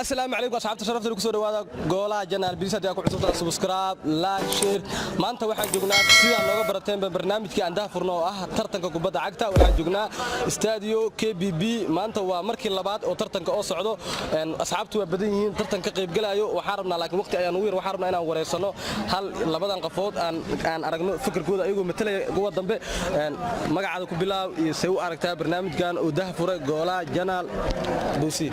السلام عليكم أصحاب شرفت لكم سو dhawaada goolaha janaal bilisad yaa ku cusubta subscribe like share maanta waxaan joognaa sida looga barateen barnaamijkii aan daahfurno oo ah tartanka kubadda cagta waxaan joognaa stadio KBB maanta waa markii labaad oo tartanka oo socdo asxaabtu waa badan yihiin tartanka qayb galayo waxaan rabnaa laakiin waqti ayaan ugu yar waxaan rabnaa inaan wareysano hal labadan qafood aan aragno fikirkooda ayagoo matalay kuwa dambe magacaada ku bilaab iyo say u aragtaa barnaamijkan oo daahfuray goolaha janaal buusi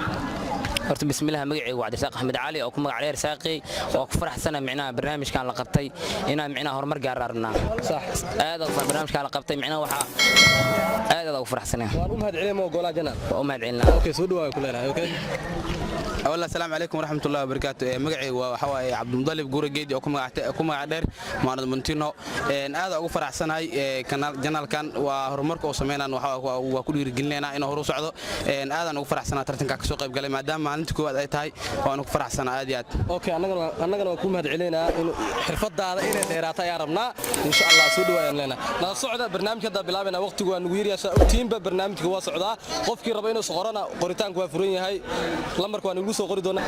horta bismillaah magacaygu waa Cabdi Axmed Cali oo ku magac dheer Saaqi oo ku faraxsana micnaha barnaamijkan la qabtay inaan micnaha horumar gaar aragna صح aad oo barnaamijkan la qabtay micnaha waxa aad ugu faraxsanahay waan u mahadcelinaa goolaha janaal waa u mahadcelinaa okay soo dhawaad ku leenahay okay أولا السلام عليكم ورحمة الله وبركاته مقعي وحواي عبد المطلب جورا جيدي أو كم قدر معنا مونتينو هذا أقول فرح سنة كان جنال كان وهرمرك وسمينا وكل رجلنا إنه هرو سعده هذا أقول فرح سنة ترتين كسوق قبل ما دام عندك كوا هاي وأنا فرح سنة هذه أوكي أنا أقول مهد علينا إنه حرفت هذا إلى ديرات يا ربنا إن شاء الله سودوا لنا لا صعدة برنامج هذا بلعبنا وقت ونوير يا تيم برنامج جوا صعدة قف كي ربنا صغرنا قريتان كوا فريني هاي لمرك ونقول سو قريدونا